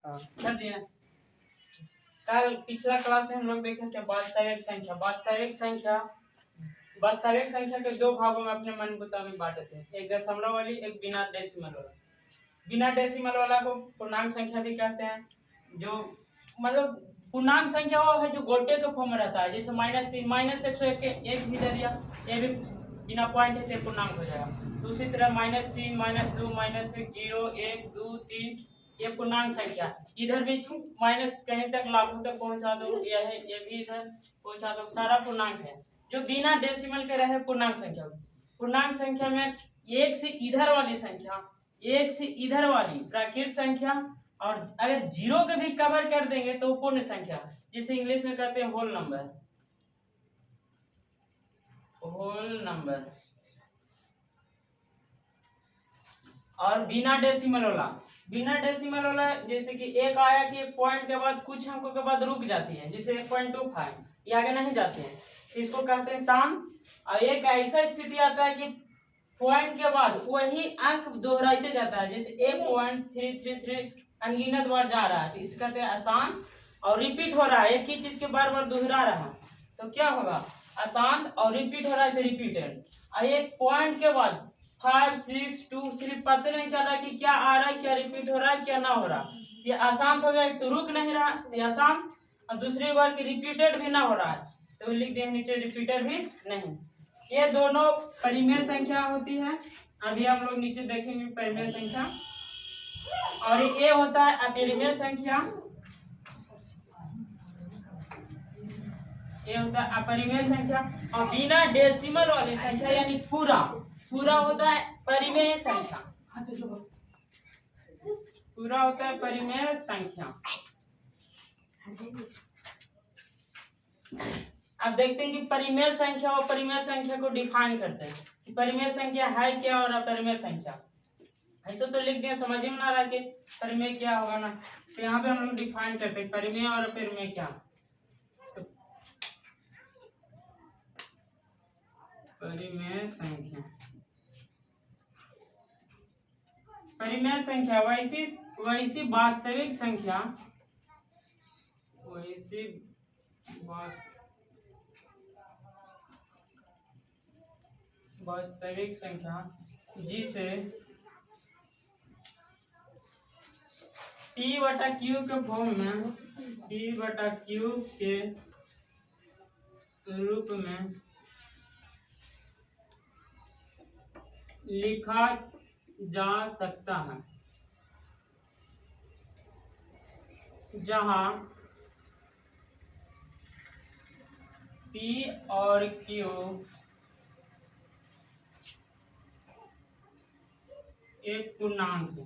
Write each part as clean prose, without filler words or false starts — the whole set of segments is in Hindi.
हाँ कर दिया। कल पिछला क्लास में हम लोग देखे थे वास्तविक संख्या। वास्तविक संख्या के दो भागों में अपने मन मुताबिक बांटे थे, एक दशमलव वाली, एक बिना डेसिमल वाला। बिना डेसिमल वाला को पूर्णांक संख्या भी कहते हैं। जो मतलब पूर्णांक संख्या वो है जो गोटे के फॉर्म में रहता है, जैसे -3 -101 के एक भी दे दिया, ये भी बिना पॉइंट है तो पूर्णांक हो जाएगा। तो उसी तरह -3 -2 -1 0 1 2 3 ये पूर्णांक संख्या। इधर भी माइनस कहीं तक लाखों तक पहुंचा दो, यह है ये भी इधर पहुंचा दो, सारा पूर्णांक है। जो बिना डेसिमल के रहे पूर्णांक संख्या। पूर्णांक संख्या में एक से इधर वाली संख्या, एक से इधर वाली प्राकृत संख्या, और अगर जीरो के भी कवर कर देंगे तो पूर्ण संख्या, जिसे इंग्लिश में कहते हैं होल नंबर। Whole number. और बिना डेसिमल वाला जैसे कि एक आया कि एक पॉइंट के बाद कुछ अंकों के बाद रुक जाती है, जैसे 1.25 ये आगे नहीं जाते हैं, इसको कहते हैं शांत। और एक ऐसा स्थिति आता है कि पॉइंट के बाद वही अंक दोहराते जाता है, जैसे 1.333 अनगिनत बार जा रहा है, तो इसे कहते हैं अशांत। और रिपीट हो रहा है, एक ही चीज के बार बार दोहरा रहा है, तो क्या होगा अशांत। और रिपीट हो रहा है तो रिपीटेड। और एक पॉइंट के बाद 5 6 2 3 पता नहीं चल रहा कि क्या आ रहा है, क्या रिपीट हो रहा है, क्या ना हो रहा। ये अशांत हो गया, एक तो रुक नहीं रहा ये अशांत, और दूसरी बार की रिपीटेड भी ना हो रहा है, तो लिख दें नीचे रिपीटेड भी नहीं। ये दोनों परिमेय संख्या होती है। अभी हम लोग नीचे देखेंगे परिमेय संख्या। और ये होता है अपरिमेय संख्या। ये होता है अपरिमेय संख्या। और बिना डेसिमल वाली संख्या यानी पूरा होता है परिमेय संख्या। पूरा होता है परिमेय संख्या। अब देखते हैं कि परिमेय संख्या और परिमेय संख्या को डिफाइन करते हैं कि परिमेय संख्या है क्या और अपरिमेय संख्या। ऐसा तो लिख दिया, समझ में ना रहा कि परिमेय क्या होगा ना, तो यहाँ पे हम लोग डिफाइन करते हैं परिमेय और अपरिमेय क्या। तो परिमेय संख्या, परिमेय संख्या वैसी वास्तविक संख्या, वैसी वास्तविक संख्या जिसे P/Q के फॉर्म में, P/Q के रूप में लिखा जा सकता है, जहां P और Q एक पूर्णांक है।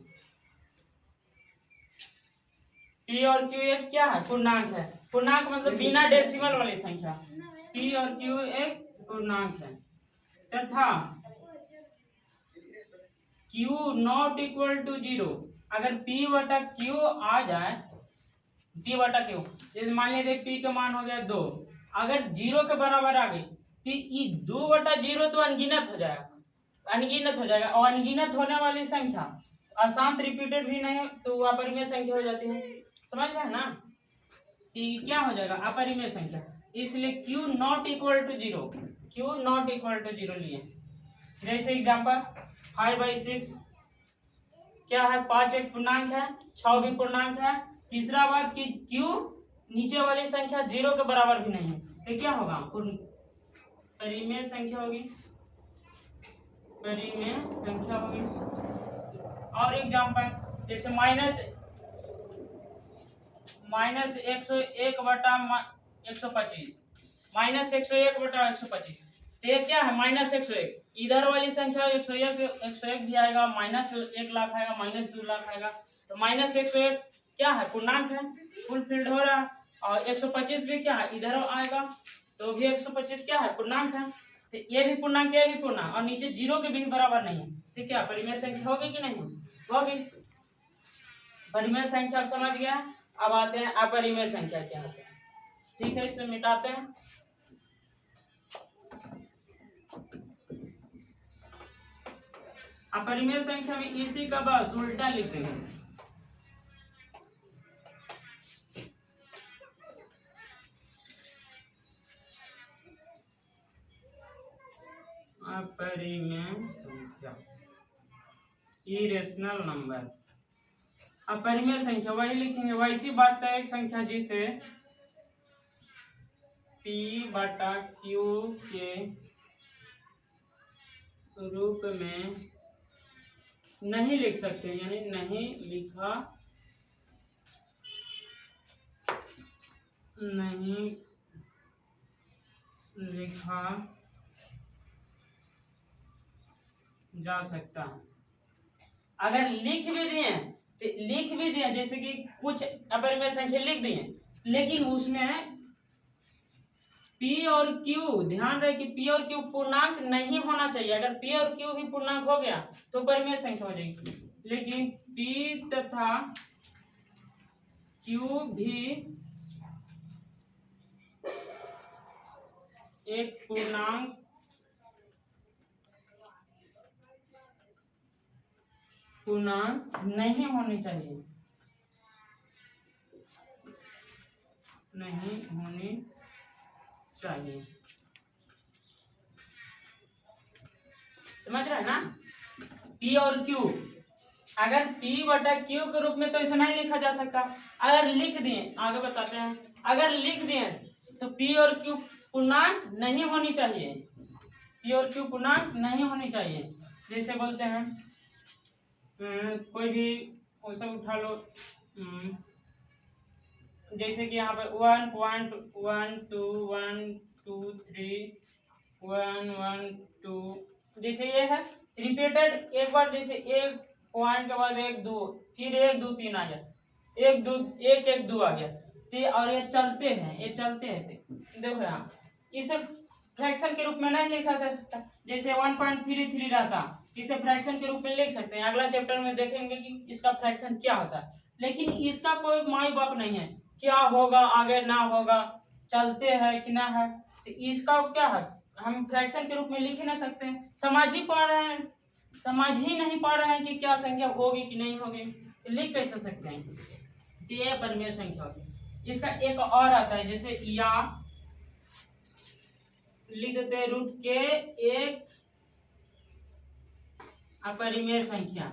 P और Q एक क्या है, पूर्णांक है। पूर्णांक मतलब बिना डेसिमल वाली संख्या। P और Q एक पूर्णांक है तथा Q नॉट इक्वल टू 0। अगर P/Q आ जाए, P/Q जैसे मान लीजिए P का मान हो गया 2, अगर 0 के बराबर आ गई तो ये 2/0 तो अनगिनत हो जाएगा। और अनगिनत होने वाली संख्या अशांत रिपीटेड भी नहीं तो अपरिमेय संख्या हो जाती है। समझ में है ना कि क्या हो जाएगा अपरिमेय संख्या। इसलिए Q नॉट इक्वल टू 0 लिए। जैसे एग्जांपल 5/6 क्या है, 5 एक पूर्णांक है, 6 भी पूर्णांक है। तीसरा बात कि Q नीचे वाली संख्या 0 के बराबर भी नहीं है, तो क्या होगा परिमेय संख्या होगी। और एग्जांपल जैसे -101/125 तो ये क्या है -101। इधर वाली संख्या 101 भी आएगा, -1 लाख आएगा, -2 लाख आएगा, तो -101 क्या है पूर्णांक है, फुल फिल्ड हो रहा है। और 125 भी क्या है इधर आएगा, तो भी 125 क्या है पूर्णांक है। तो ये भी पूर्णांक, ये भी पूर्णांक, और नीचे 0 के भी बराबर नहीं है, तो क्या परिमेय संख्या होगी कि नहीं होगी। परिमेय संख्या समझ गया। अब आते हैं अपरिमेय संख्या क्या होता है। ठीक है, इसे मिटाते हैं। अपरिमेय संख्या में इसी का बस उल्टा लिख देंगे। अपरिमेय संख्या, इरेशनल नंबर। अपरिमेय संख्या वही लिखेंगे, वैसी वास्तविक संख्या जिसे P/Q के रूप में नहीं लिख सकते, यानी नहीं लिखा जा सकता। अगर लिख भी दिए जैसे कि कुछ अपरिमेय संख्या लिख दिए, लेकिन उसमें P और Q, ध्यान रहे कि P और Q पूर्णांक नहीं होना चाहिए। अगर P और Q भी पूर्णांक हो गया तो परिमेय संख्या हो जाएगी, लेकिन P तथा Q भी एक पूर्णांक नहीं होनी चाहिए, समझ रहे हैं ना। P और Q, अगर P/Q के रूप में तो इसे नहीं लिखा जा सकता। अगर लिख दिए, आगे बताते हैं, अगर लिख दिए तो P और Q पूर्णांक नहीं होनी चाहिए, P और Q पूर्णांक नहीं होनी चाहिए। जैसे बोलते हैं कोई भी उसे उठा लो, जैसे कि यहाँ पे 1.12123 जैसे ये है रिपीटेड, एक बार जैसे एक पॉइंट के बाद 1 2 फिर 1 2 3 आ गया, 1 2 1 1 2 आ गया, और ये चलते हैं। देखो यहाँ इसे फ्रैक्शन के रूप में नहीं लिखा जा सकता। जैसे 1.33 रहता, इसे फ्रैक्शन के रूप में लिख सकते हैं। अगला चैप्टर में देखेंगे कि इसका फ्रैक्शन क्या होता है, लेकिन इसका कोई माई बाप नहीं है, क्या होगा आगे ना होगा, चलते हैं कि ना है, तो इसका क्या है, हम फ्रैक्शन के रूप में लिख ही ना सकते हैं। समझ ही नहीं पा रहे हैं कि क्या संख्या होगी कि नहीं होगी, तो लिख कैसे सकते हैं। तो ये परिमेय संख्या होगी। इसका एक और आता है, जैसे या लिख देते हैं रूट के एक अपरिमेय संख्या।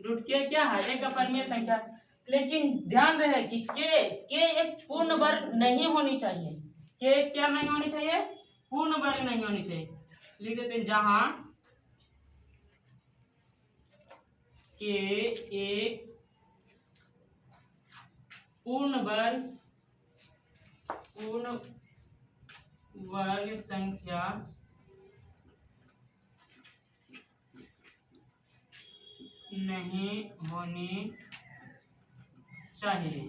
रूट के क्या है, एक अपरिमेय संख्या, लेकिन ध्यान रहे कि के एक पूर्ण वर्ग नहीं होनी चाहिए। के क्या नहीं होनी चाहिए, पूर्ण वर्ग नहीं होनी चाहिए। लिख देते हैं जहां के एक पूर्ण वर्ग संख्या नहीं होनी चाहिए।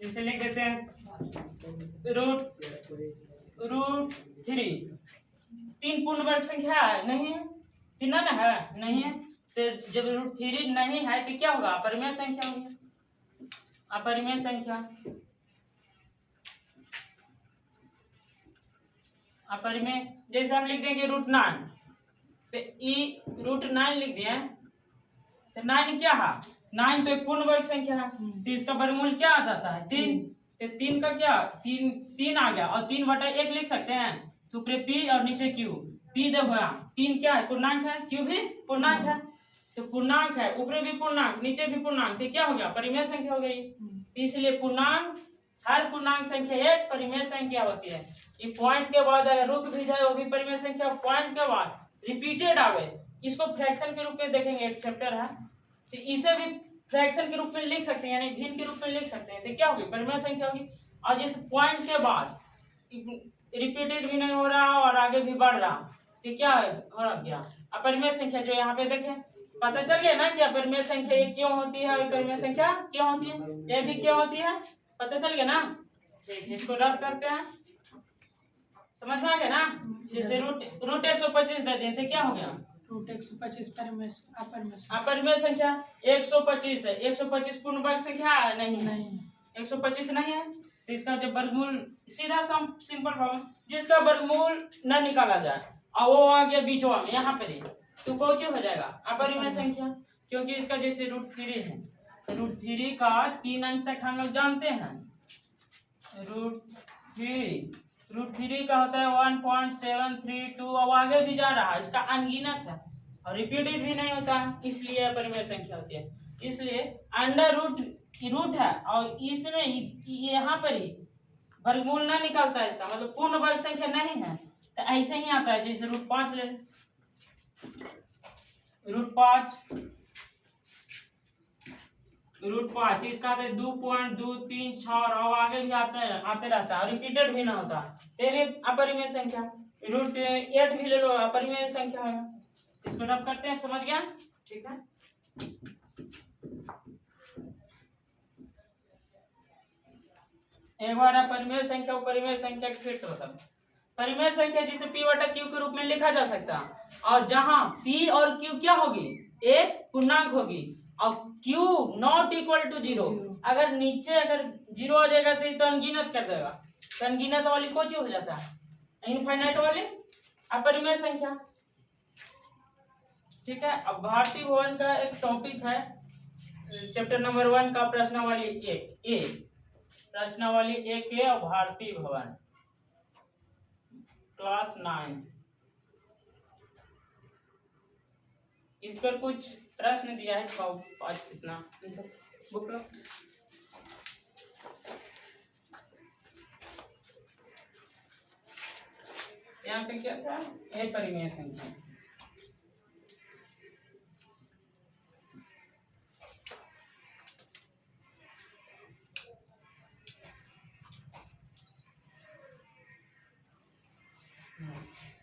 इसे लिख देते हैं रूट 3 तीन पूर्ण वर्ग संख्या है, नहीं है, तीन ना है, नहीं है, तो जब रूट 3 नहीं है तो क्या होगा, अपरिमेय संख्या होगी। अपरिमेय संख्या, अपरिमेय जैसे हम लिख देंगे रूट 9, तो रूट 9 लिख दिए, तो 9 क्या है, 9 तो एक पूर्ण वर्ग संख्या है, तो इसका वर्गमूल क्या आ जाता है, 3, तो 3 का क्या, 3 आ गया, और 3/1 लिख सकते हैं, तो ऊपर P और नीचे Q। P देखो यहाँ 3 क्या है, पूर्णांक है, Q भी पूर्णांक है, तो पूर्णांक है, ऊपर भी पूर्णांक नीचे भी पूर्णांक, तो क्या हो गया, परिमेय संख्या हो गई। तो इसलिए पूर्णांक, हर पूर्णांक संख्या एक परिमेय संख्या होती है। ये पॉइंट के बाद अगर रुक भी जाए वो भी परिमेय संख्या, पॉइंट के बाद रिपीटेड आवे, इसको फ्रैक्शन के रूप में देखेंगे, एक चैप्टर है, तो इसे भी फ्रैक्शन के रूप में लिख सकते हैं, यानी भिन्न के रूप में लिख सकते हैं, तो क्या होगी, परिमेय संख्या होगी। और जिस पॉइंट के बाद रिपीटेड भी नहीं हो रहा और आगे भी बढ़ रहा, तो क्या हो गया, अपरिमेय संख्या। जो यहाँ पे देखें, पता चल गया ना कि अपरिमेय संख्या ये क्यों होती है और परिमेय संख्या क्यों होती है, ये भी क्यों होती है, पता चल गया ना। इसको रद्द करते हैं, समझ में आ गया ना। जैसे रूट 125 दे दिए थे, क्या हो गया, रूट 125 अपरिमेय संख्या 125 है। 125 पूर्ण वर्ग संख्या नहीं, 125 नहीं है, तो इसका जब वर्गमूल, सीधा सिंपल प्रॉब्लम, जिसका वर्गमूल न निकाला जाए और वो आ गया बीचवा में यहाँ पे, तो कौन हो जाएगा, अपरिमेय संख्या, क्योंकि इसका जैसे रूट 3 है, √3 का 3 अंक तक हम लोग जानते हैं। √3 का होता है 1.732। अब आगे भी जा रहा है, इसका अनगिनत है और रिपीटेड भी नहीं होता, इसलिए परिमेय संख्या होती है। इसलिए अंडर रूट है और इसमें यहाँ पर ही वर्गमूल ना निकलता है इसका, मतलब पूर्ण वर्ग संख्या नहीं है, तो ऐसे ही आता है। जैसे √5 ले, √5 इसका आता है 2.236 और आगे भी आते रहता है, रिपीटेड भी ना होता, तेरे अपरिमेय संख्या। √8 भी ले लो, अपरिमेय संख्या है। इसको रब करते हैं, समझ गया? ठीक है। एक बार अपरिमेय संख्या उपरिमेय संख्या फिर से बता। परिमेय संख्या जिसे P बटा Q के रूप में लिखा जा सकता है, और जहां P और Q क्या होगी, एक पूर्णांक होगी, और Q नॉट इक्वल टू 0। अगर नीचे अगर 0 आ जाएगा तो अनगिनत कर देगा, तो अनगिनत वाली कौन हो जाता है, इनफाइनाइट वाली अपरिमेय संख्या। ठीक है। अब भारतीय भवन का एक टॉपिक है, चैप्टर नंबर 1 का प्रश्नावली 1A, प्रश्नावली 1A और भारतीय भवन क्लास 9। इस पर कुछ प्रश्न दिया है, पाँच कितना बुक लो। यहाँ पे क्या था, एक परिमेय संख्या।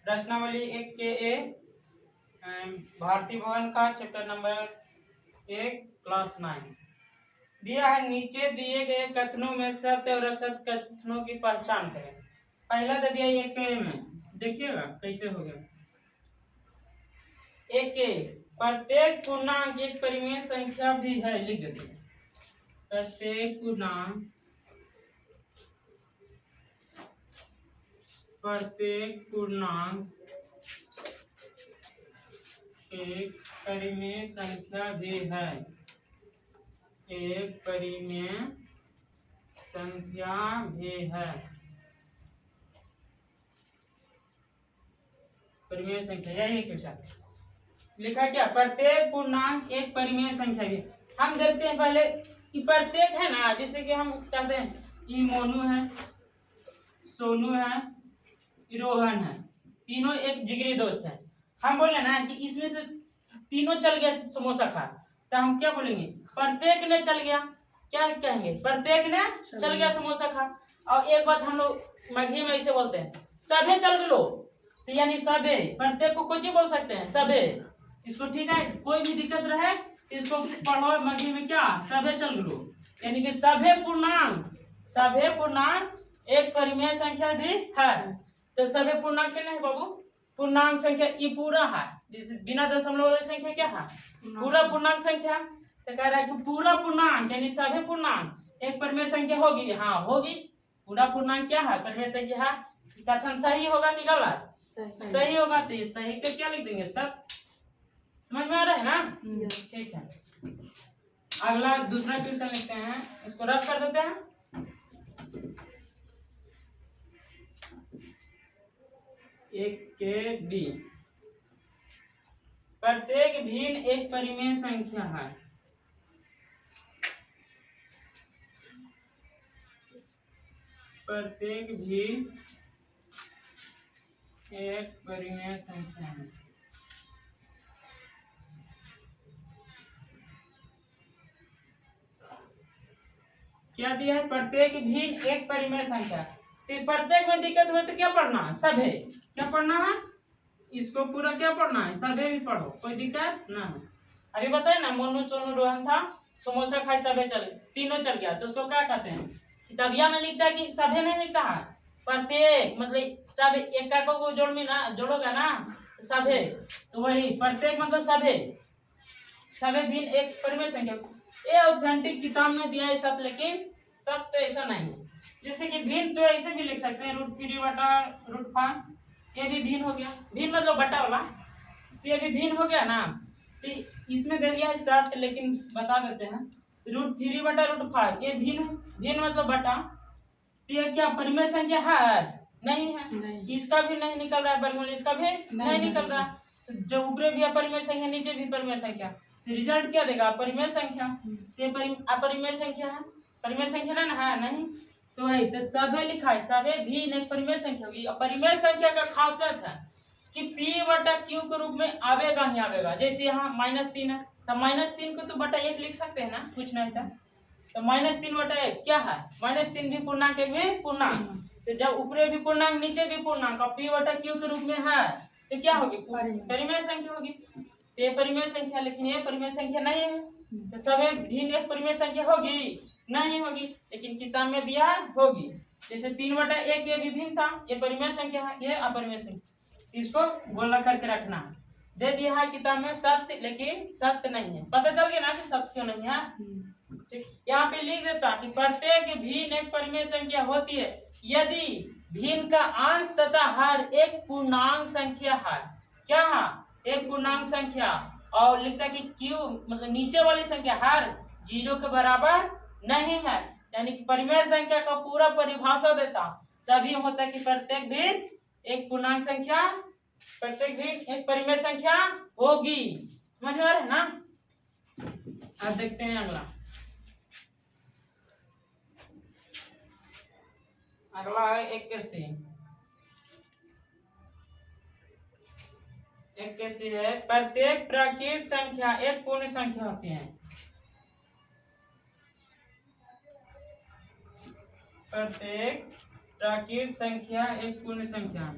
प्रश्नावली 1A भारतीय भवन का चैप्टर नंबर 1 क्लास 9 दिया है। नीचे दिए गए कथनों में सत्य और असत्य कथनों की पहचान करें। पहला दे दिया 1A में, देखिएगा कैसे हो गया। 1A, प्रत्येक पूर्णांक एक परिमेय संख्या भी है, लिख देते हैं। प्रत्येक पूर्णांक एक परिमेय संख्या भी है, एक परिमेय संख्या भी है। परिमेय संख्या यही क्वेश्चन लिखा क्या, प्रत्येक पूर्णांक एक परिमेय संख्या भी। हम देखते हैं पहले कि प्रत्येक है ना, जैसे कि हम कहते हैं ये मोनू है, सोनू है, रोहन है, तीनों एक जिगरी दोस्त है। हम बोले ना कि इसमें से तीनों चल गया समोसा खा, तो हम क्या बोलेंगे, प्रत्येक ने चल गया। क्या कहेंगे, प्रत्येक ने चल गया समोसा खा। और एक बात हम लोग मगही में ऐसे बोलते हैं, सभे चल गलो, तो यानी सभे, प्रत्येक को कुछ ही बोल सकते हैं, सभे। इसको ठीक है, कोई भी दिक्कत रहे इसको पढ़ो मगही में, क्या सभे चल गलो, यानी कि सभे पूर्णांक एक परिमेय संख्या भी है। तो सभे पूर्णांक क्या है बाबू, पूर्णांक संख्या ये पूरा है, जैसे बिना दशमलव वाली संख्या क्या है, पूरा पूर्णांक संख्या। तो कह रहा है कि पूरा पूर्णांक यानी सभी पूर्णांक एक परिमेय संख्या होगी। हाँ होगी, पूरा पूर्णांक क्या है, परिमेय संख्या है। कथन सही होगा कि गलत, सही होगा, तो सही पे क्या लिख देंगे, सत्य। समझ में आ रहा है ना? ठीक है। अगला दूसरा क्वेश्चन लिखते हैं, इसको रद्द कर देते हैं। एक के बी, प्रत्येक भिन्न एक परिमेय संख्या है। प्रत्येक भिन्न एक परिमेय संख्या है। क्या दिया है, प्रत्येक भिन्न एक परिमेय संख्या। तो प्रत्येक में दिक्कत हुई तो क्या पढ़ना है, सभे। क्या पढ़ना है, इसको पूरा क्या पढ़ना है, सभे भी पढ़ो, कोई दिक्कत ना है। अभी बताए ना, मोनू सोनू रोहन था, समोसा खाए सभे चल, तीनों चल गया, तो उसको क्या कहते हैं, किताबिया में लिखता है कि सभे नहीं लिखता है, प्रत्येक, मतलब सब एक को जोड़ में ना जोड़ोगा ना सभे, तो वही प्रत्येक मतलब सभे भिन्न एक परिमेय संख्या। ये ऑथेंटिक किताब में दिया है सत्य, लेकिन सत्य तो ऐसा नहीं है। जैसे कि भिन्न तो ऐसे भी लिख सकते हैं, √3 बटा √5, ये भी भिन्न हो गया, भिन्न मतलब बटा वाला, तो ये भी भिन्न हो गया ना। तो इसमें दे दिया है सत्य, लेकिन बता देते हैं √3/√5 ये भिन्न मतलब बटा। तो ये क्या परिमेय संख्या है? नहीं है। नहीं। इसका भी नहीं निकल रहा है वर्गमूल, इसका भी नहीं निकल रहा। तो जो ऊपरे भी अपरिमेय संख्या, नीचे भी परिमेय संख्या, तो रिजल्ट क्या देगा? अपरिमेय संख्या। ये अपरिमेय संख्या है, परिमेय संख्या ना है नहीं, तो है तो सभे लिखा है, सभे भी एक परिमेय संख्या होगी। अपरिमेय संख्या का खासियत है कि P/Q के रूप में आवेगा ही आवेगा। जैसे यहाँ -3 है तो -3 को तो बटा 1 लिख सकते हैं ना, कुछ नहीं था। तो -3/1 क्या है? -3 भी पूर्णांक, एक भी पूर्णांक। तो जब ऊपरे भी पूर्णांक, नीचे भी पूर्णांक, P/Q के रूप में है तो क्या होगी? परिमेय संख्या होगी। तो ये परिमेय संख्या, लेकिन ये परिमेय संख्या नहीं है। तो सभी भिन्न एक परिमेय संख्या होगी? नहीं होगी, लेकिन किताब में दिया होगी। जैसे 3/1 ये विभिन्न था, ये परिमेय संख्या है, ये अपरिमेय संख्या। इसको गोला करके रखना। दे दिया है किताब में सत्य, लेकिन सत्य नहीं है। पता चल गया ना कि सत्य क्यों नहीं है? ठीक, यहाँ पे लिख देता कि प्रत्येक भिन्न एक परिमेय संख्या होती है यदि भिन्न का अंश तथा हर एक पूर्णांक संख्या है। क्या है? एक पूर्णांक संख्या। और लिखता कि क्यू मतलब नीचे वाली संख्या हर 0 के बराबर नहीं है, यानी कि परिमेय संख्या का पूरा परिभाषा देता। तभी होता है कि प्रत्येक भिन्न एक पूर्णांक संख्या, प्रत्येक भिन्न एक परिमेय संख्या होगी। समझ में आ रहा है ना? अब देखते हैं अगला। अगला है 81। 81 है प्रत्येक प्राकृत संख्या एक पूर्ण संख्या होती है। प्रत्येक प्राकृत संख्या एक पूर्ण संख्या।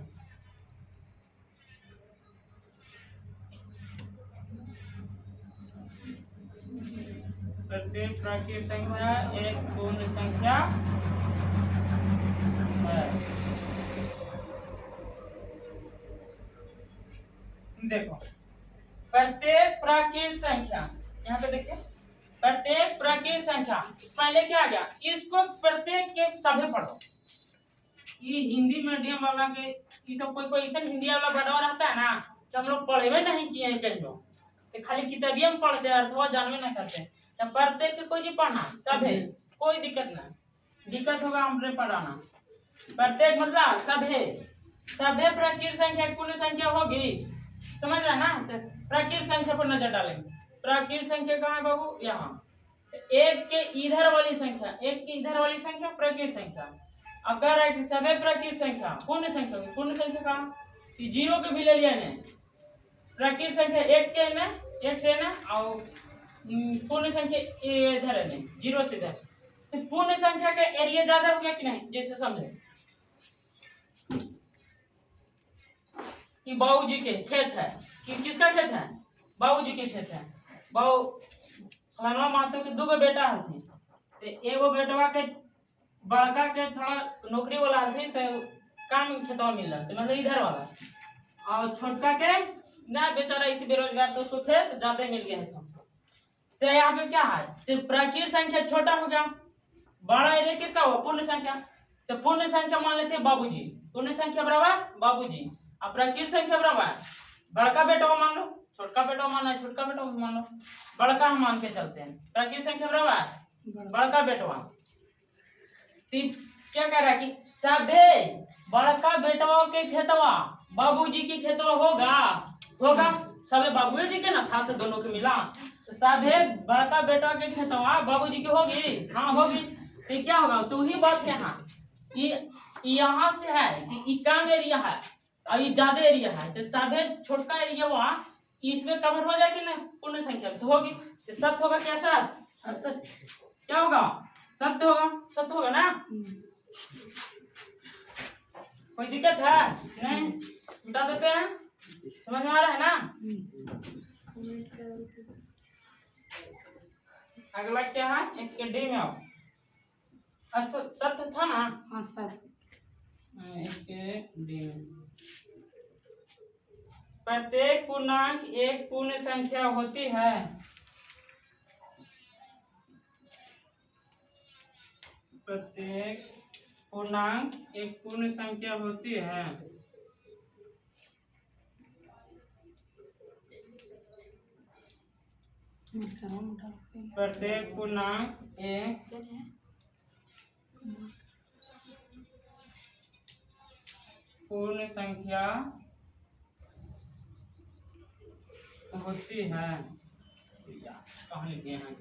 प्रत्येक प्राकृत संख्या एक पूर्ण संख्या है। देखो प्रत्येक प्राकृत संख्या, यहाँ पे देखिए प्रत्येक प्राकृत संख्या, पहले क्या आ गया? इसको प्रत्येक के सभे पढ़ो। ये हिंदी मीडियम वाला के ये सब कोई ऐसा हिंदी वाला बड़ा रहता है ना कि हम लोग पढ़े नहीं किए हैं कहीं लोग, तो खाली किताबिया में पढ़ते हैं, अर्थवा जानवे नहीं करते। तो प्रत्येक के कोई जी पढ़ना सभे, कोई दिक्कत नहीं। दिक्कत होगा हमने पढ़ाना। प्रत्येक मतलब सभे, सभे प्राकृत संख्या पूर्ण संख्या होगी। समझ रहा है ना? तो प्राकृत संख्या पर नजर डालेंगे। प्राकृत संख्या कहाँ है बाबू? यहाँ। एक के इधर वाली संख्या, एक के इधर वाली संख्या प्राकृत संख्या। अगर सभे प्राकृत संख्या पूर्ण संख्या, पूर्ण संख्या कहाँ? 0 के भी ले लिया ने। प्राकृत संख्या एक के ना, एक से ना, और पूर्ण संख्या इधर है ने, 0 से इधर। तो पूर्ण संख्या का एरिया ज्यादा हो गया कि नहीं? जैसे समझे कि बाबूजी के खेत है, कि किसका खेत है? बाबूजी के खेत है। बाबू फलाना मातो के 2 बेटा हथिन, तो एगो बेटवा के बड़का के थोड़ा नौकरी वाला हथिन, तो काम खेतवा मिल रहा, तो मतलब इधर वाला। और छोटका के ना बेचारा इसी बेरोजगार, तो उसको खेत ज्यादा मिल गया है सब। तो यहाँ पे क्या है? तो प्राकृत संख्या छोटा हो गया, बड़ा एरिया किसका हुआ? पूर्ण संख्या। तो पूर्ण संख्या मान लेते हैं बाबूजी, पूर्ण संख्या बराबर बाबूजी, और प्राकृत संख्या बराबर बड़का बेटा मान लो, छोटका बेटा मानना है, छोटका बेटा मान लो, बड़का हम मान के चलते हैं। प्राकृत संख्या बराबर बड़का बेटवा। क्या कह रहा है कि सभे बड़का बेटवा के खेतवा बाबूजी की खेतवा होगा, होगा सभे बाबू जी के ना था से दोनों के मिला, तो सभे बड़का बेटा के खेतवा बाबूजी की होगी। हाँ होगी। तो क्या होगा? तो ही बात यहाँ यहाँ से है कि कम एरिया है और ये ज्यादा एरिया है, तो सभे छोटका एरिया वहाँ इसमें कवर हो जाएगी ना पूर्ण संख्या में, तो होगी। तो सत्य होगा क्या सर? सत्य क्या होगा? सत्य होगा, सत्य होगा ना? कोई दिक्कत है? नहीं, बता देते हैं। समझ में आ रहा है ना? अगला क्या है? एक के डी में आओ। सत्य था ना? हाँ सर। एक के डी में प्रत्येक पूर्णांक एक पूर्ण संख्या होती है। प्रत्येक पूर्णांक एक पूर्ण संख्या होती है। प्रत्येक पूर्णांक एक पूर्ण संख्या होती है। कहाँ लिखे हैं?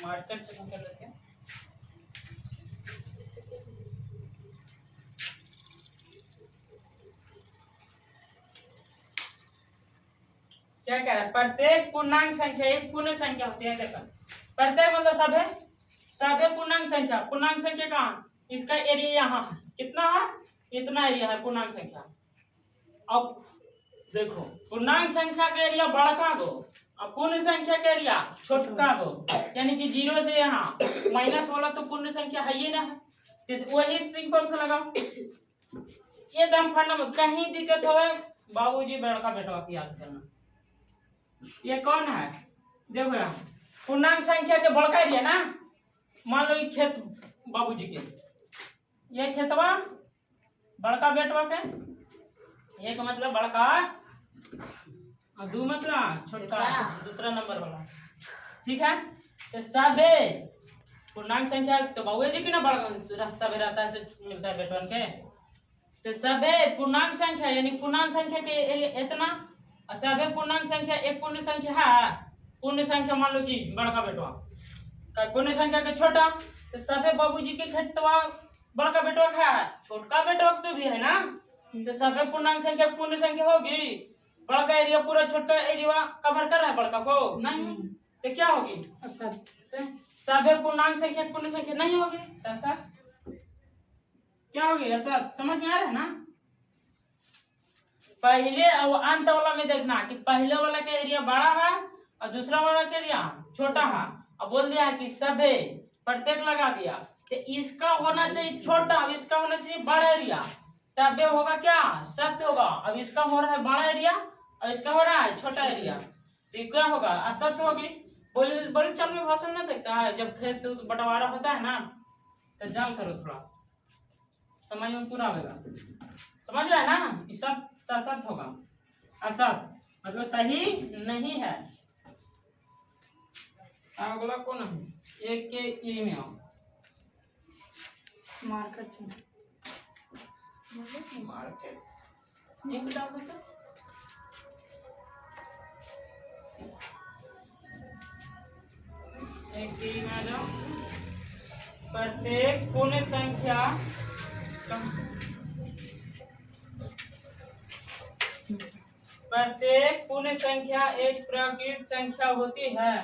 मार्कर से कर लेते हैं। क्या कह रहा है? प्रत्येक पूर्णांक संख्या एक पूर्ण संख्या होती है। देखो प्रत्येक मतलब सब है, सब है पूर्णांक संख्या। पूर्णांक संख्या कहाँ? इसका एरिया यहाँ कितना है? इतना एरिया है पूर्णांक संख्या। अब देखो पूर्णांक संख्या का एरिया बड़ा गो और पूर्ण संख्या का एरिया छोटा गो, यानी कि 0 से यहाँ माइनस वाला तो पूर्ण संख्या है ही ना है, तो वही सिंपल से लगाओ। ये दम फंडा कहीं दिक्कत हो बाबूजी बड़का बेटवा की याद करना। ये कौन है? देखो यहाँ पूर्णांक संख्या के बड़का एरिया ना, मान लो ये खेत बाबूजी के, ये खेतवा बड़का बेटवा के, एक मतलब बड़का और दो मतलब छोटा, दूसरा नंबर वाला। ठीक है, तो सबे पूर्णांक संख्या तो बाबू जी की ना बड़का सबे रहता है, से मिलता है बेटवन के। तो सबे पूर्णांक संख्या यानी पूर्णांक संख्या के इतना, और सबे पूर्णांक संख्या एक पूर्ण संख्या है। पूर्ण संख्या मान लो कि बड़का बेटवा का पूर्ण संख्या के छोटा, तो सबे बाबूजी के खेतवा बड़का बेटवा का है, छोटका बेटवा तो भी है ना। तो सबे पूर्णांक संख्या पूर्ण संख्या होगी, बड़का एरिया पूरा छोटा एरिया कवर कर रहा है बड़का को नहीं, तो क्या होगी? सबे पूर्णांक संख्या पूर्ण संख्या नहीं होगी, ऐसा क्या होगी? ऐसा समझ में आ रहा है ना? पहले और अंत वाला में देखना कि पहले वाला का एरिया बड़ा है और दूसरा वाला का एरिया छोटा है। अब बोल दिया कि सबे प्रत्येक लगा दिया, तो इसका होना चाहिए छोटा, अब इसका होना चाहिए बड़ा एरिया, तब होगा क्या? सत्य होगा। अब इसका हो रहा है बड़ा एरिया और इसका हो रहा है छोटा एरिया, तो क्या होगा? असत्य होगी। बोल चल में भाषण ना देखता है, जब खेत बंटवारा होता है ना, तो जान करो थोड़ा समझ में पूरा आएगा। समझ रहा है ना? ये सब असत्य होगा। असत्य मतलब सही नहीं है। अगला कौन है? एक के ई में आओ, मार्केट एक डाल दो तो। एक के ई में आ जाओ। प्रत्येक पूर्ण संख्या प्रत्येक पूर्ण संख्या एक प्राकृत संख्या होती है।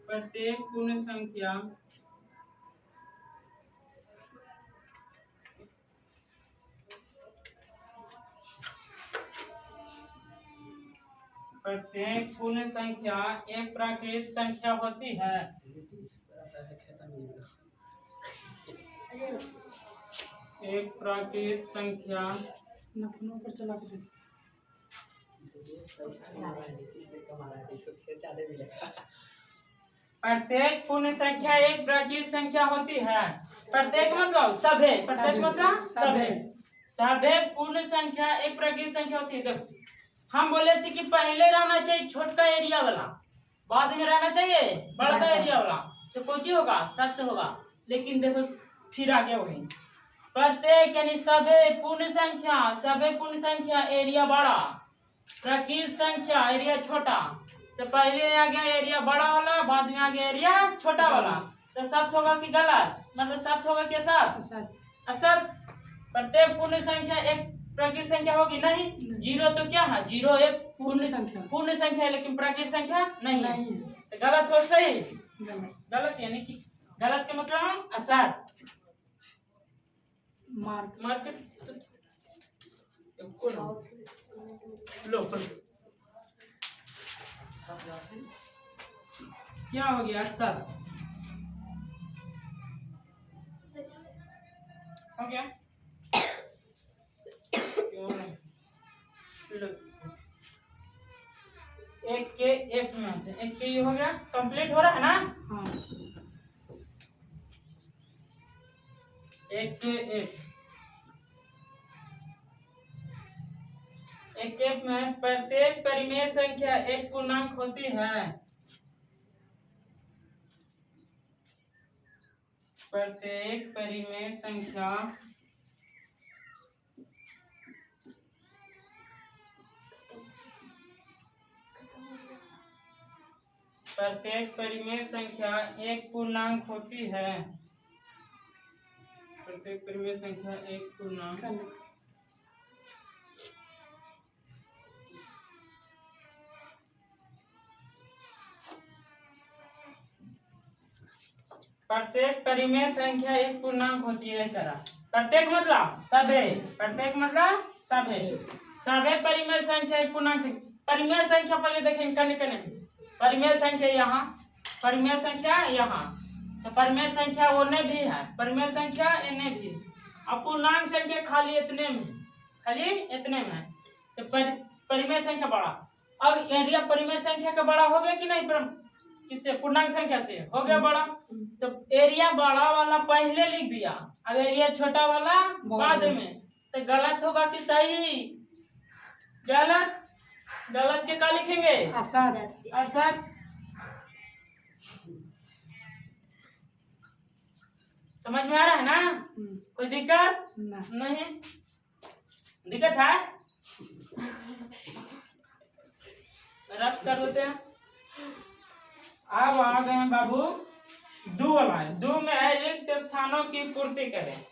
प्रत्येक पूर्ण संख्या प्रत्येक पूर्ण संख्या एक प्राकृत संख्या होती है। एक प्राकृत संख्या पर चला प्रत्येक पूर्ण संख्या एक प्राकृत संख्या होती है। प्रत्येक मतलब सभे, प्रत्येक मतलब सभे, सभे पूर्ण संख्या एक प्राकृत संख्या होती है। देखो हम बोले थे कि पहले रहना चाहिए छोटा एरिया वाला, बाद में रहना चाहिए बड़ा एरिया वाला, तो कुछ होगा? सत्य होगा। लेकिन देखो फिर आगे हो गई प्रत्येक यानी सभे पूर्ण संख्या, सभे पूर्ण संख्या एरिया बड़ा, प्राकृत संख्या एरिया छोटा, तो पहले आ गया एरिया बड़ा वाला, बाद में आ गया एरिया छोटा वाला, तो सत्य होगा कि गलत? मतलब सत्य होगा कि असत्य? असत्य। प्रत्येक पूर्ण संख्या एक प्राकृत संख्या होगी नहीं। 0 तो क्या है? 0 एक पूर्ण संख्या है, लेकिन प्राकृत संख्या नहीं है, तो गलत हो सही? गलत यानी कि गलत का मतलब असत्य। मार्केट लो क्या हो गया? सत्य हो गया। एक के एफ में आते, एक के हो गया, कंप्लीट हो रहा है ना? हाँ। एक के एफ एक के में प्रत्येक परिमेय संख्या एक पूर्णांक होती है। प्रत्येक परिमेय संख्या एक पूर्णांक होती है। प्रत्येक परिमेय संख्या एक पूर्णांक प्रत्येक परिमेय संख्या एक पूर्णांक होती है। करा प्रत्येक मतलब सभे, प्रत्येक मतलब सभे, सभे परिमेय संख्या एक पूर्णांक परिमेय संख्या पहले देखेंगे करने करने परिमेय संख्या यहाँ, परिमेय संख्या यहाँ, तो परिमेय संख्या ओने भी है, परिमेय संख्या इन्हें भी, अब पूर्णांक संख्या खाली इतने में, खाली इतने में, तो परिमेय संख्या बड़ा। अब एरिया परिमेय संख्या का बड़ा हो गया कि नहीं? किससे? पूर्णांक संख्या से हो गया बड़ा। तो एरिया बड़ा वाला पहले लिख दिया, अब एरिया छोटा वाला बाद में, तो गलत होगा कि सही? गलत। गलत के क्या लिखेंगे? असत। असत। समझ में आ रहा है ना? कोई दिक्कत नहीं? दिक्कत है? रद्द कर देते हैं। अब आ गए हैं बाबू दो वाला। दो में है रिक्त स्थानों की पूर्ति करें।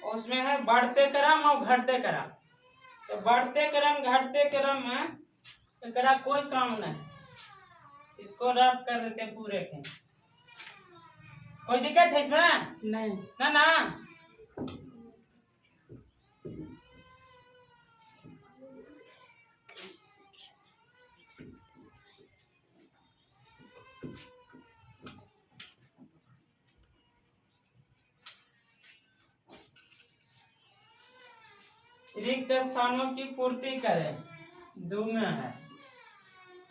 उसमें है बढ़ते क्रम और घटते क्रम। तो बढ़ते क्रम घटते क्रम में तो करा कोई काम नहीं, इसको रद्द कर देते हैं पूरे के। कोई दिक्कत है इसमें? नहीं ना ना। रिक्त स्थानों की पूर्ति करें, दो में है।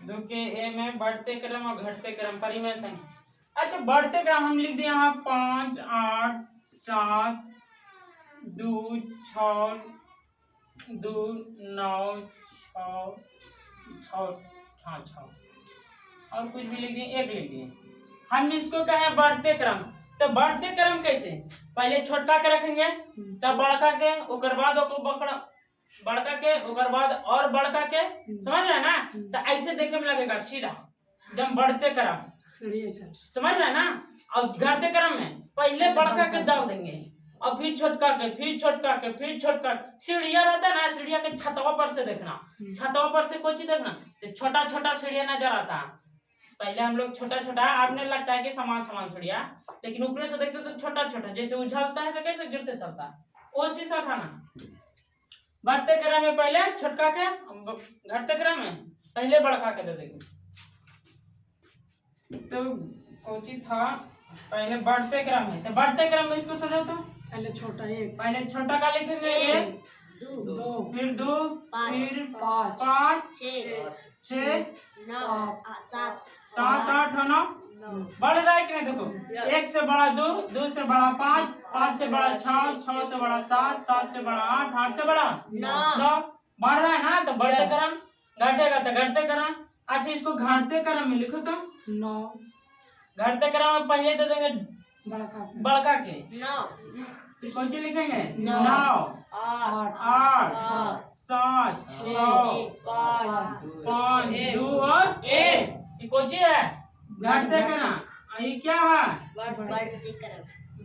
दो के ए में बढ़ते क्रम और घटते क्रम परिमेय संख्या। अच्छा, बढ़ते क्रम हम लिख दिए यहाँ 5, 8, 7, 2, 6, 2, 9, 6, 6 और कुछ भी लिख दिए, एक लिख दिए। हम इसको कहे बढ़ते क्रम। तो बढ़ते क्रम कैसे? पहले छोटका के रखेंगे, तब बड़का के, उकर बाद बड़का के, उकर बाद और बड़का के। समझ रहे ना? तो ऐसे देखे में लगेगा सीधा जब बढ़ते क्रम, समझ रहे ना? और घटते क्रम में पहले बड़का के डाल देंगे और फिर छोटका के, फिर छोटका के, फिर छोटका। सीढ़िया रहता है ना, सीढ़िया के छतवा पर से देखना, छतवा पर से कोई चीज देखना तो छोटा छोटा सीढ़िया नजर आता है। पहले हम लोग छोटा छोटा, आपने लगता है कि समान समान सीढ़िया, लेकिन ऊपर से देखते तो छोटा छोटा, जैसे उछलता है तो कैसे गिरते चलता है, उसी से उठाना। बढ़ते क्रम में पहले छोटका के, घटते क्रम में पहले बड़का के दे देंगे। तो कोची था पहले बढ़ते क्रम है, तो बढ़ते क्रम में इसको समझो तो पहले छोटा एक, पहले छोटा का लिखेंगे एक, दो, फिर 2, फिर 5, 6, 7, 8, 9 बढ़ रहा है कि नहीं? देखो, एक से बड़ा 2, 2 से बड़ा 5, 5 से बड़ा 6, 6 से बड़ा 7, 7 से बड़ा 8, 8 से बड़ा 9 बढ़ रहा है ना? तो बढ़ते क्रम, घटेगा तो घटते क्रम। अच्छा, इसको घटते क्रम में लिखो तो 9। घटते क्रम में पहले दे देंगे बड़का के 9, फिर कौन सी लिखेंगे? 9, 8, 7, 6, 5, 2 और 1। ये कौन सी है? घटते क्रम। ये क्या है?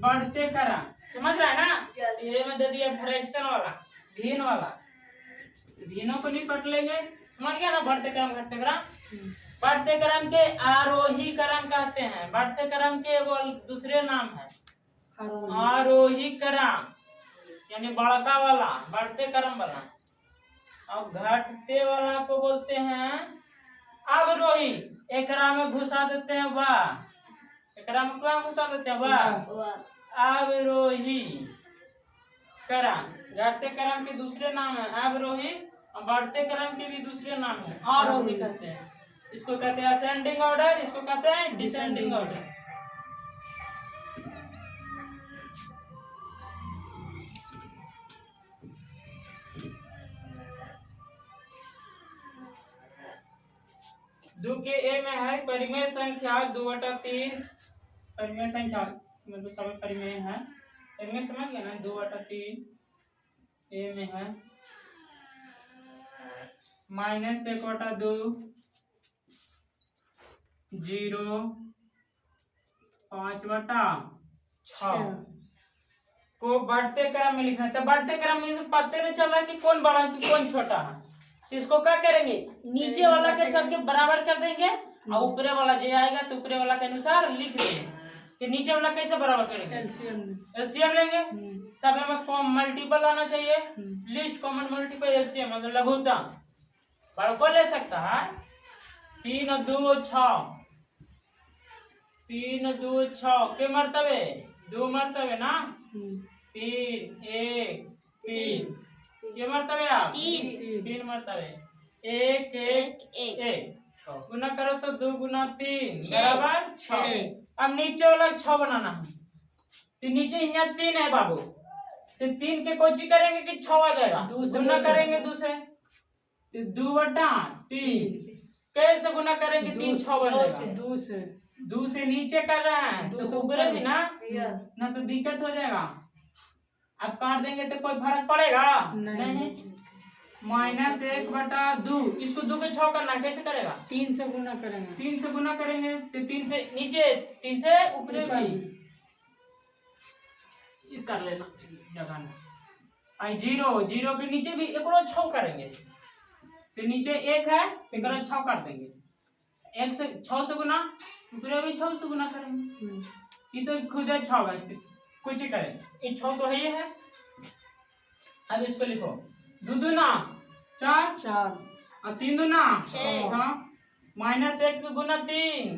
बढ़ते क्रम। समझ रहा है ना? ये में दे दिया फ्रैक्शन वाला, भिन्न वाला, भिन्नों को नहीं पढ़ लेंगे। समझ गया ना? बढ़ते क्रम घटते क्रम। बढ़ते क्रम के आरोही क्रम कहते हैं। बढ़ते क्रम के वो दूसरे नाम है आरोही क्रम, यानी बड़का वाला, बढ़ते क्रम वाला। और घटते वाला को बोलते हैं अवरोही। एकरा में घुसा देते हैं वाह, एकरा में क्या घुसा देते हैं? वाह। अवरोही क्रम। घटते क्रम के दूसरे नाम है अवरोही, और बढ़ते क्रम के भी दूसरे नाम है आरोही कहते हैं। इसको कहते हैं असेंडिंग ऑर्डर, इसको कहते हैं डिसेंडिंग ऑर्डर। दो के ए में है परिमेय संख्या 2/3, परिमेय संख्या मतलब सब परिमेय है, परिमेय समझ गए ना, 2/3 ए में है -1/2 0 5/6 को बढ़ते क्रम में लिखना है। तो बढ़ते क्रम में पता नहीं चल रहा कि कौन बड़ा है कि कौन छोटा है, तो इसको क्या करेंगे, नीचे वाला के सबके बराबर कर देंगे और ऊपरे वाला जो आएगा तो ऊपरे वाला के अनुसार लिख देंगे। कि नीचे वाला कैसे बराबर करेंगे, एलसीएम लेंगे, सब में मल्टीपल आना चाहिए, लिस्ट कॉमन मल्टीपल एलसीएम मतलब लघुत्तम बड़ा को ले सकता है। 3 और 2 6, 3 और 2 6 के मर्तबे 2 मर्तबे ना, 3 1 3 के मर्तबे आप 3 मर्तबे 1 1 1 गुना करो तो 2 गुना 3 बराबर 6। अब नीचे वाला 6 बनाना है, तो नीचे यहाँ 3 है बाबू, तो 3 के कोची करेंगे कि 6 आ जाएगा, गुना करेंगे 2 से, तो 2/3 कैसे गुना करेंगे, 3 6 बन जाएगा, 2 से नीचे कर रहे हैं तो ऊपर भी ना तो दिक्कत हो जाएगा। अब काट देंगे तो कोई फर्क पड़ेगा नहीं। -1/2 इसको 2 के 6 करना, कैसे करेगा, 3 से गुना करेंगे, 3 से गुना करेंगे तो 3 से नीचे 3 से ऊपर भी कर लेना जगह में। 0 के नीचे भी एक 6 करेंगे, तो नीचे 1 है तो 6 कर देंगे, 1 से 6 से गुना ऊपर भी 6 से गुना करेंगे, ये तो खुद है 6 है, कुछ ही करें, ये 6 तो है ही है। अब इसको लिखो 2 दूना 4 और 3 दूना 6, -1 गुना 3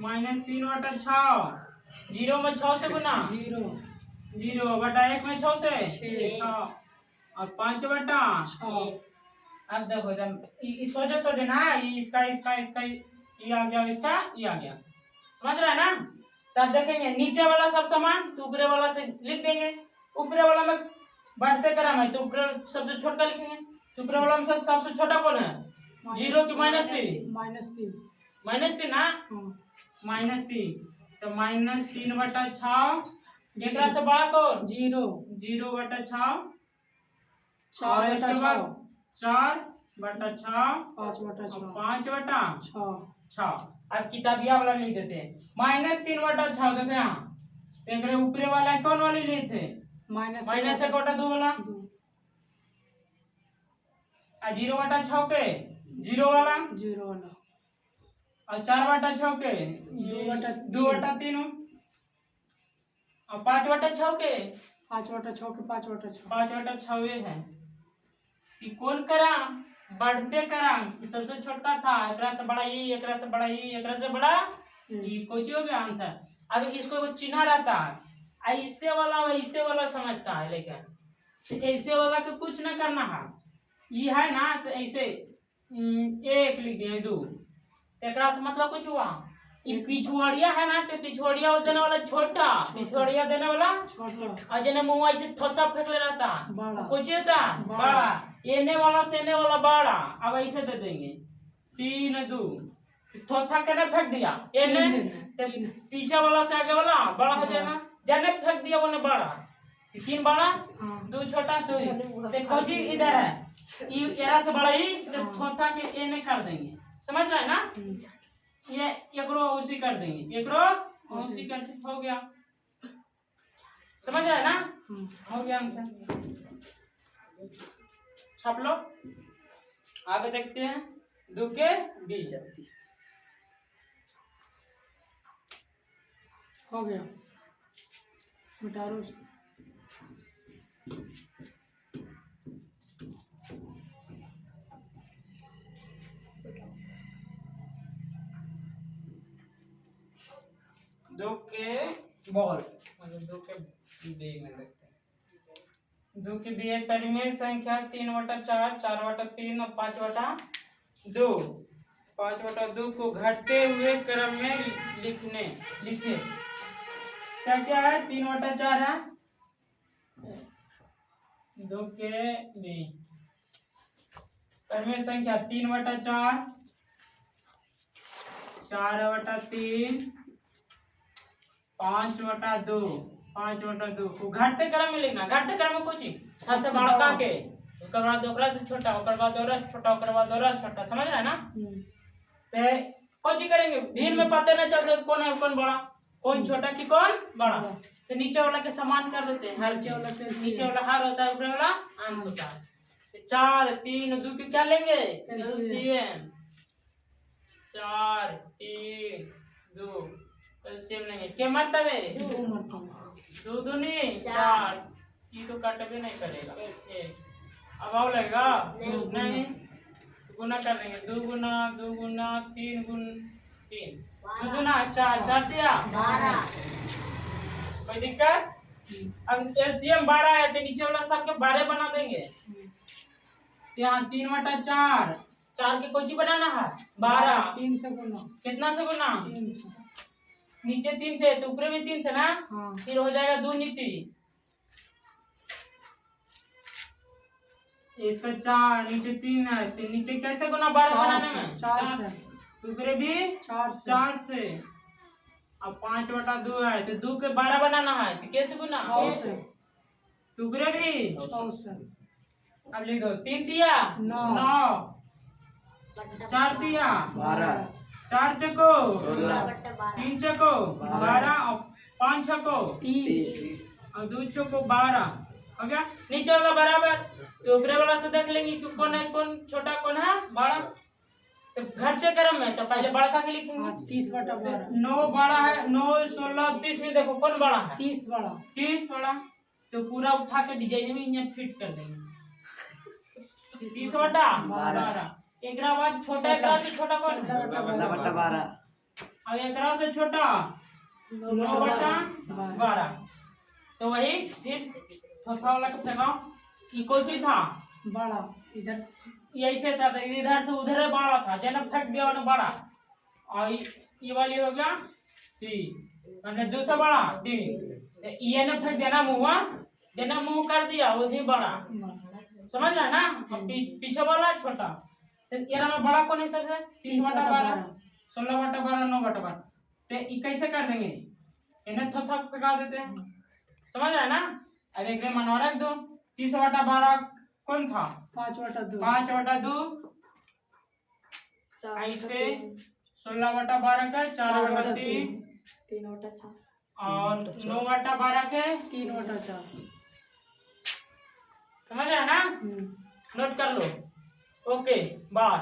-3/6, 0 में 6 से गुना 0/1 में 6 से 6 और 5/6। अब देखो जब सोचे ना, इसका ये आ गया, इसका ये आ गया, समझ रहा है ना। तब देखेंगे नीचे वाला सब समान तो ऊपरे वाला से लिख देंगे, ऊपरे वाला में बढ़ते क्रम है तो ऊपरे सबसे छोटा लिखेंगे, ऊपरे वाला में सबसे छोटा कौन है, 0 की -3 -3 ना, -3 तो -3/6 एकरा से बड़ा कौन 0/6 और इसके बाद 4/6 5/6। अब किताबिया वाला लिख देते हैं -3/6, देखो यहाँ तो ऊपरे वाला कौन वाली लिए थे, -1/2 वाला, और 0/6 के 0 वाला और 4/6 के 2/3 और 5/6 के 5/6 है कि कौन करा बढ़ते करा, सबसे छोटा था, एकरा से बड़ा ई, एकरा से बड़ा ई, एकरा से बड़ा ई, कोची हो गया आंसर। अब इसको एगो चिन्ह रहता है, ऐसे वाला समझता है, लेकिन ऐसे वाला के कुछ न करना है, ये है ना तो ऐसे 1 लिख दिए 2, एकरा से मतलब कुछ हुआ। ये पिछुआड़िया है ना तो पिछुआड़िया देने वाला छोटा, पिछुआड़िया देने वाला और जने मुंह ऐसे थोता फेंकले रहता कुछ था बड़ा, एने वाला से एने वाला बड़ा। अब ऐसे दे देंगे 3 2 थोथा के फेंक दिया एने, पीछे वाला से आगे वाला बड़ा हो जाएगा, जने फेंक दिया वो बड़ा, 3 बड़ा 2 छोटा, तो कोची इधर है एरा से बड़ा ही तो थोथा के एने कर देंगे, समझ रहा है ना। ये एकरो उसी कर देंगे, एकरो उसी कर, हो गया, समझ रहा है ना, हो गया आंसर। छाप लो, आगे देखते हैं 2 के 20 हो गया, मिटारो 2 के बॉल मतलब 2 के बेग में देखते हैं। 2 के बेग परिमेय संख्या 3/4 4/3 और 5/2 5/2 को घटते हुए क्रम में लिखे क्या है, 3/4 है, 2 के बेग परिमेय संख्या 3/4 4/3 5/2 5/2 को घटते क्रम में लिखना। घटते क्रम में कुछ सबसे बड़ा के ओकर बाद ओकरा से छोटा, ओकर बाद और छोटा, ओकर बाद और छोटा, समझ रहे हैं ना। ते कुछ करेंगे भिन्न में पता नहीं चलता कौन है कौन बड़ा, कौन छोटा कि कौन बड़ा। तो नीचे वाला के समान कर देते हैं। हर नीचे वाला हर होता है, ऊपर वाला अंश होता है। 4 3 2 के क्या लेंगे एलसीएम। 4 3 2 एलसीएम लेंगे। क्या मतलब है 2 दूनी 4। ये तो काटबे नहीं करेगा। अब आओ लगेगा नहीं, गुना कर देंगे। 2 गुना 2 गुना 3 गुण 3 2 गुना 4 4 दिया 12। कोई दिक्कत। अब एलसीएम 12 है तो नीचे वाला सबके 12 बना देंगे। यहाँ 3/4 4 के कोची बनाना है 12। 3 से गुना कितना से गुना 3 से, नीचे 3 से तो ऊपर भी 3 से ना। हाँ। फिर हो जाएगा 2 नीति इसका 4 नीचे 3 है तो नीचे कैसे गुना 12 बनाने में 4 से, ऊपर भी 4 से। अब 5/2 है तो 2 के 12 बनाना है तो कैसे गुना 6 से, ऊपर भी 6 से। अब लिख दो 3 दिया 9 4 दिया 12 4 चको 3 चको 12 और 5 चको 30 और 2 चको 12 हो गया। नीचे वाला बराबर तो ऊपर वाला से देख लेंगे कि कौन है कौन छोटा कौन है बड़ा। तो घटते क्रम में तो पहले बड़ा का लिखेंगे 30/12। 9 बड़ा है 9 16 30 में देखो कौन बड़ा है 30 बड़ा 30 बड़ा। तो पूरा उठा के डिजाइन में यहाँ फिट कर देंगे 30/12। एक बाद छोटा एकरा से छोटा कौन 12 अब एकरा से छोटा 9/12। तो वही फिर छोटा वाला को फेंकाओ। ये कोई चीज था बड़ा इधर ऐसे था तो इधर से उधर बड़ा था जना फेंक दिया ना बड़ा। और ये वाली हो गया 3 मैंने 2 से बड़ा 3 ये ना फेंक देना मुँह देना मुँह कर दिया वो भी बड़ा समझ रहा है ना। और पीछे वाला छोटा तो ये में बड़ा कौन है सबसे 30/12 16/12 9/12। तो ये कैसे कर देंगे इन्हें थप थप फेंका देते हैं समझ रहा है ना। अब एक मनवा रख दो 30/12 कौन था 5/2 5/2 ऐसे 16/12 का 4/3 और 9/12 के 3/4। समझ रहे हैं ना। नोट कर लो ओके बाय।